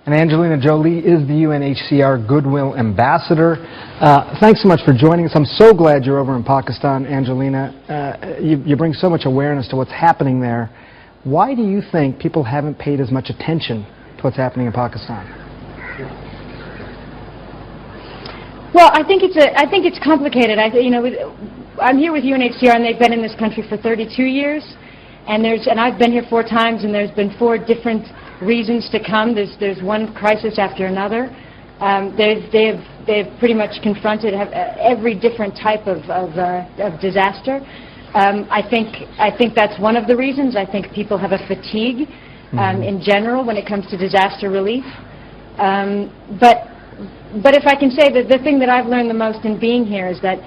And Angelina Jolie is the UNHCR Goodwill Ambassador. Thanks so much for joining us. I'm so glad you're over in Pakistan, Angelina. You bring so much awareness to what's happening there. Why do you think people haven't paid as much attention to what's happening in Pakistan? Well, I think it's complicated. I'm here with UNHCR, and they've been in this country for 32 years, and I've been here 4 times, and there's been 4 different reasons to come. There's one crisis after another. They've pretty much confronted every different type of disaster. I think that's one of the reasons. I think people have a fatigue in general when it comes to disaster relief. But if I can say that the thing that I've learned the most in being here is that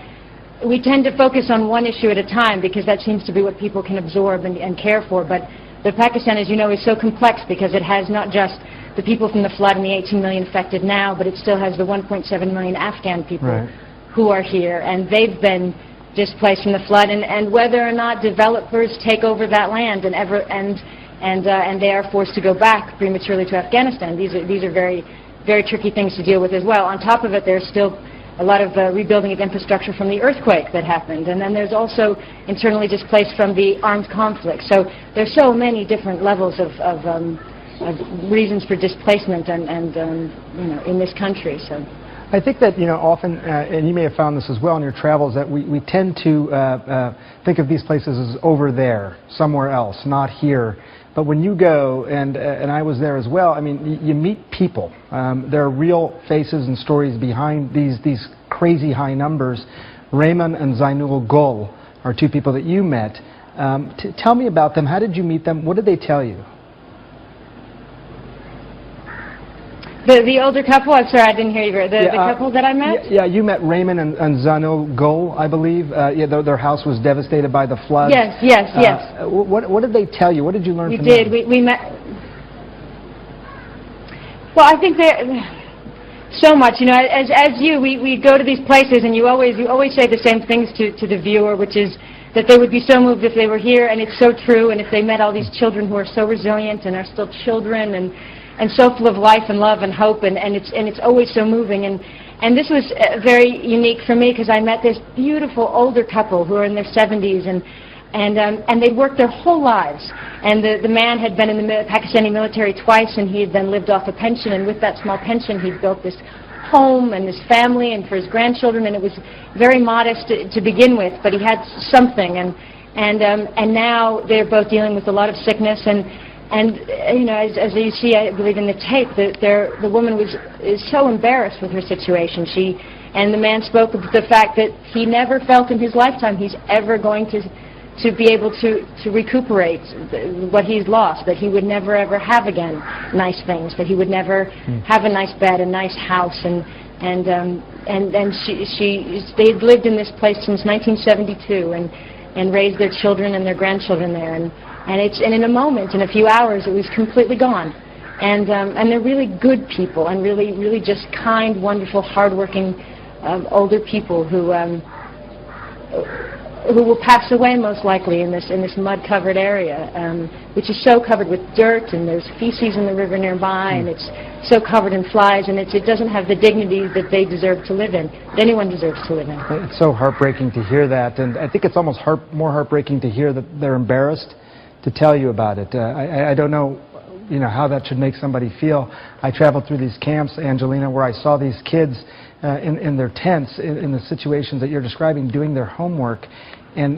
we tend to focus on one issue at a time because that seems to be what people can absorb and care for. But Pakistan, as you know, is so complex because it has not just the people from the flood and the 18 million affected now, but it still has the 1.7 million Afghan people who are here, and they've been displaced from the flood. And whether or not developers take over that land and they are forced to go back prematurely to Afghanistan, these are very, very tricky things to deal with as well. On top of it, there's still a lot of rebuilding of infrastructure from the earthquake that happened, and then there's also internally displaced from the armed conflict. So there's so many different levels of reasons for displacement and in this country. So I think that often, and you may have found this as well in your travels, that we tend to think of these places as over there, somewhere else, not here. But when you go, and I was there as well, I mean, you meet people. There are real faces and stories behind these crazy high numbers. Raymond and Zainul Gul are 2 people that you met. Tell me about them. How did you meet them? What did they tell you? The older couple? I'm sorry, I didn't hear you. The couple that I met? Yeah, you met Raymond and Zainul Gul, I believe. Their house was devastated by the flood. Yes. What did they tell you? What did you learn from them? We met. Well, I think so much. As we go to these places, and you always say the same things to the viewer, which is that they would be so moved if they were here, and it's so true. And if they met all these children who are so resilient and are still children and so full of life and love and hope, and it's always so moving. And this was very unique for me because I met this beautiful older couple who are in their 70s, and they'd worked their whole lives. And the man had been in the Pakistani military twice, and he had then lived off a pension, and with that small pension he'd built this home and his family and for his grandchildren, and it was very modest to begin with, but he had something, and now they're both dealing with a lot of sickness, and as you see, I believe in the tape, the woman is so embarrassed with her situation. And the man spoke of the fact that he never felt in his lifetime he's ever going to be able to recuperate what he's lost. That he would never ever have again nice things. That he would never have a nice bed, a nice house, and they'd lived in this place since 1972 and raised their children and their grandchildren there. And in a moment, in a few hours, it was completely gone. And they're really good people, and really just kind, wonderful, hardworking older people who will pass away most likely in this mud-covered area, which is so covered with dirt, and there's feces in the river nearby, and it's so covered in flies, and it doesn't have the dignity that they deserve to live in, that anyone deserves to live in. It's so heartbreaking to hear that, and I think it's almost more heartbreaking to hear that they're embarrassed to tell you about it. I don't know, how that should make somebody feel. I traveled through these camps, Angelina, where I saw these kids in their tents, in the situations that you're describing, doing their homework, and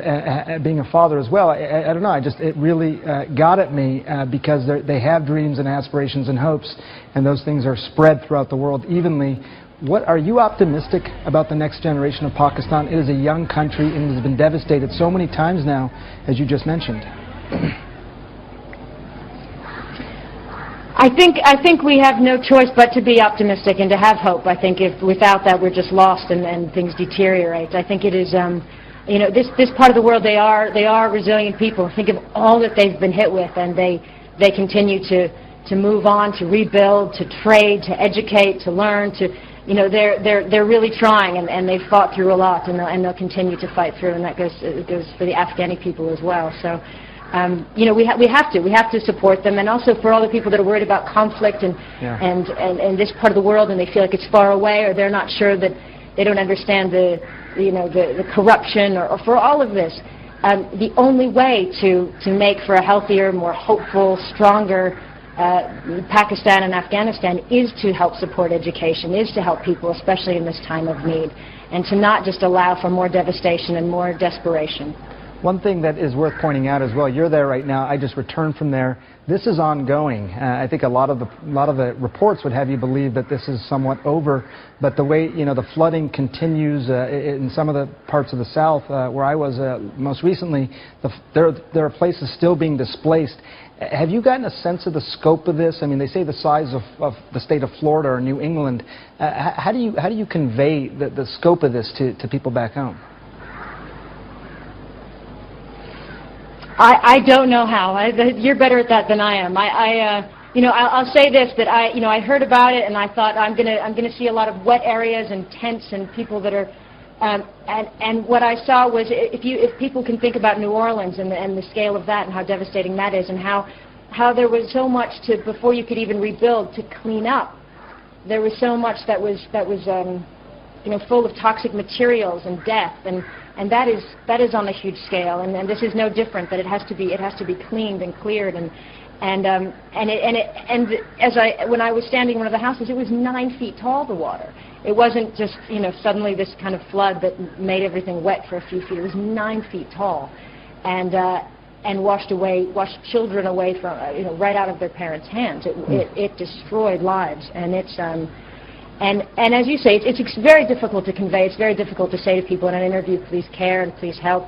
being a father as well. I don't know, it really got at me because they have dreams and aspirations and hopes, and those things are spread throughout the world evenly. Are you optimistic about the next generation of Pakistan? It is a young country, and it has been devastated so many times now, as you just mentioned. I think we have no choice but to be optimistic and to have hope. I think if without that we're just lost and things deteriorate. I think it is, this part of the world, they are resilient people. Think of all that they've been hit with, and they continue to move on, to rebuild, to trade, to educate, to learn, they're really trying, and they've fought through a lot, and they'll continue to fight through, and that goes for the Afghani people as well. So you know, we have to support them, and also for all the people that are worried about conflict and this part of the world, and they feel like it's far away, or they're not sure, that they don't understand the corruption, or for all of this. The only way to make for a healthier, more hopeful, stronger Pakistan and Afghanistan is to help support education, is to help people, especially in this time of need, and to not just allow for more devastation and more desperation. One thing that is worth pointing out as well, you're there right now, I just returned from there. This is ongoing. I think a lot of the reports would have you believe that this is somewhat over, but the way, you know, the flooding continues in some of the parts of the south where I was most recently, there are places still being displaced. Have you gotten a sense of the scope of this? I mean, they say the size of the state of Florida or New England. How do you convey the scope of this to people back home? I don't know how. You're better at that than I am. You know, I'll say this, that I heard about it and I thought I'm gonna see a lot of wet areas and tents and people that are, and what I saw was, if people can think about New Orleans and the scale of that and how devastating that is, and how there was so much before you could even rebuild, to clean up. There was so much that was you know, full of toxic materials and death, and that is on a huge scale, and this is no different. That it has to be cleaned and cleared, and when I was standing in one of the houses, it was 9 feet tall, the water. It wasn't just, you know, suddenly this kind of flood that made everything wet for a few feet. It was 9 feet tall, and washed children away from, you know, right out of their parents' hands. It destroyed lives, and it's And as you say, it's very difficult to convey. It's very difficult to say to people in an interview, please care and please help.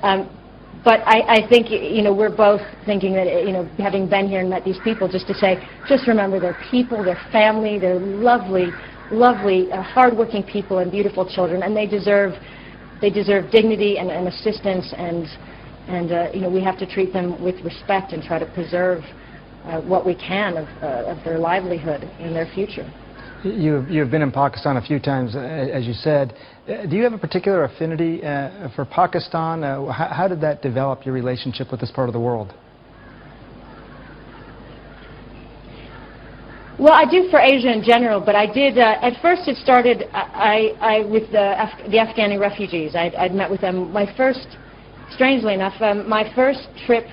But I think, you know, we're both thinking that, you know, having been here and met these people, just to say, just remember they're people, they're family, they're lovely, lovely, hardworking people and beautiful children, and they deserve dignity and assistance, and you know, we have to treat them with respect and try to preserve what we can of their livelihood and their future. You've been in Pakistan a few times, as you said. Do you have a particular affinity for Pakistan? How did that develop, your relationship with this part of the world? Well, I do for Asia in general, but I did, at first it started with the Afghani refugees. I'd met with them. Strangely enough, my first trip,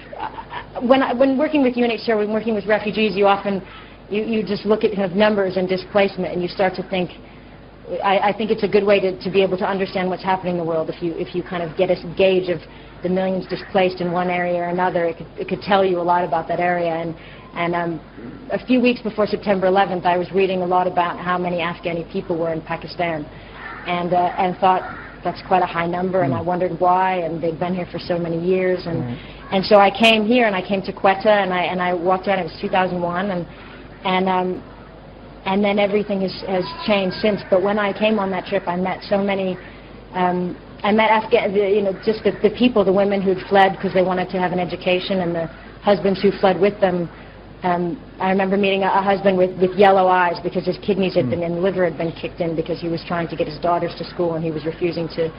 when working with UNHCR, when working with refugees, you often, you just look at kind of numbers and displacement, and you start to think, I think it's a good way to be able to understand what's happening in the world. If you kind of get a gauge of the millions displaced in one area or another, it could tell you a lot about that area. And a few weeks before September 11th, I was reading a lot about how many Afghani people were in Pakistan, and thought that's quite a high number, and I wondered why, and they'd been here for so many years, and so I came here, and I came to Quetta, and I walked around. It was 2001, and then everything has changed since. But when I came on that trip, I met so many. I met you know, just the people, the women who'd fled because they wanted to have an education, and the husbands who fled with them. I remember meeting a husband with yellow eyes because his kidneys had been, and liver had been kicked in because he was trying to get his daughters to school, and he was refusing to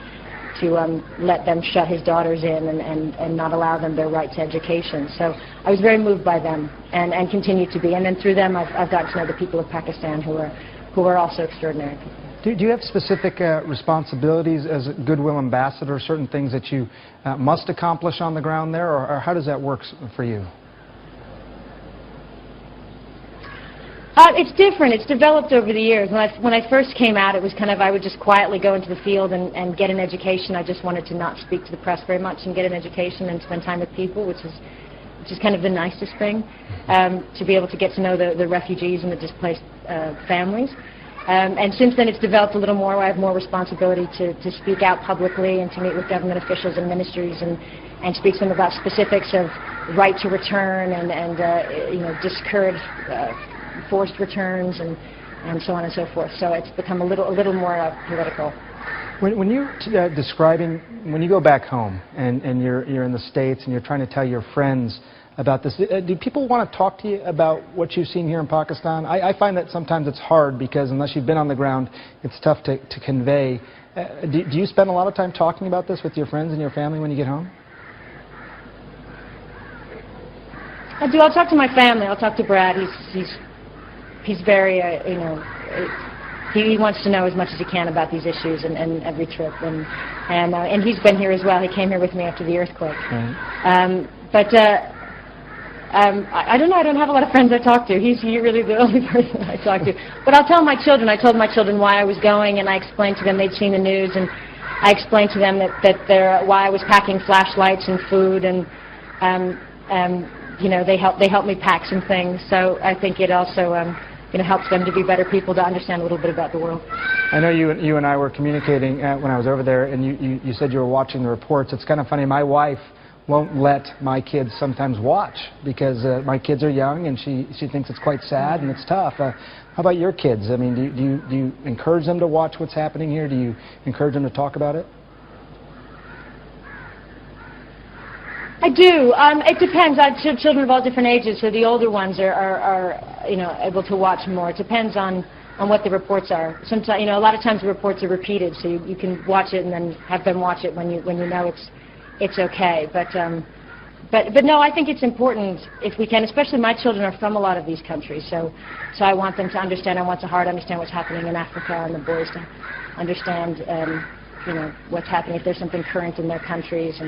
let them shut his daughters in and not allow them their right to education. So I was very moved by them, and continue to be. And then through them, I've gotten to know the people of Pakistan who are also extraordinary people. Do you have specific responsibilities as a Goodwill ambassador, certain things that you must accomplish on the ground there, or how does that work for you? It's different. It's developed over the years. When I first came out, it was kind of, I would just quietly go into the field and get an education. I just wanted to not speak to the press very much and get an education and spend time with people, which is kind of the nicest thing, to be able to get to know the refugees and the displaced families. And since then, it's developed a little more. I have more responsibility to speak out publicly and to meet with government officials and ministries and speak to them about specifics of right to return and you know, discourage forced returns and so on and so forth. So it's become a little more political. When you're describing, when you go back home and you're in the States and you're trying to tell your friends about this, do people want to talk to you about what you've seen here in Pakistan? I find that sometimes it's hard because unless you've been on the ground, it's tough to convey. Do you spend a lot of time talking about this with your friends and your family when you get home? I do. I'll talk to my family. I'll talk to Brad. He's very, you know, he wants to know as much as he can about these issues and every trip. And he's been here as well. He came here with me after the earthquake. Right. I don't know. I don't have a lot of friends I talk to. He's really the only person I talk to. But I'll tell my children. I told my children why I was going, and I explained to them they'd seen the news, and I explained to them why I was packing flashlights and food, and you know, they helped me pack some things. So I think it also you know, helps them to be better people, to understand a little bit about the world. I know you and I were communicating when I was over there, and you said you were watching the reports. It's kind of funny. My wife won't let my kids sometimes watch because my kids are young, and she thinks it's quite sad and it's tough. How about your kids? I mean, do you encourage them to watch what's happening here? Do you encourage them to talk about it? I do. It depends. I have children of all different ages, so the older ones are you know, able to watch more. It depends on what the reports are. Sometimes, you know, a lot of times the reports are repeated, so you can watch it and then have them watch it when you know it's okay. But no, I think it's important if we can. Especially my children are from a lot of these countries, so I want them to understand. I want to understand what's happening in Africa, and the boys to understand you know, what's happening, if there's something current in their countries,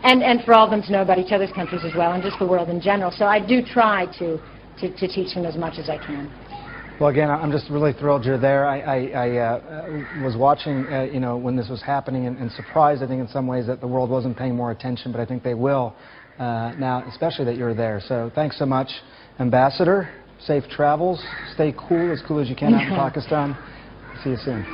and for all of them to know about each other's countries as well, and just the world in general. So I do try to teach them as much as I can. Well, again, I'm just really thrilled you're there. I was watching, you know, when this was happening, and surprised, I think, in some ways that the world wasn't paying more attention, but I think they will now, especially that you're there. So thanks so much, Ambassador. Safe travels. Stay cool, as cool as you can out in Pakistan. See you soon.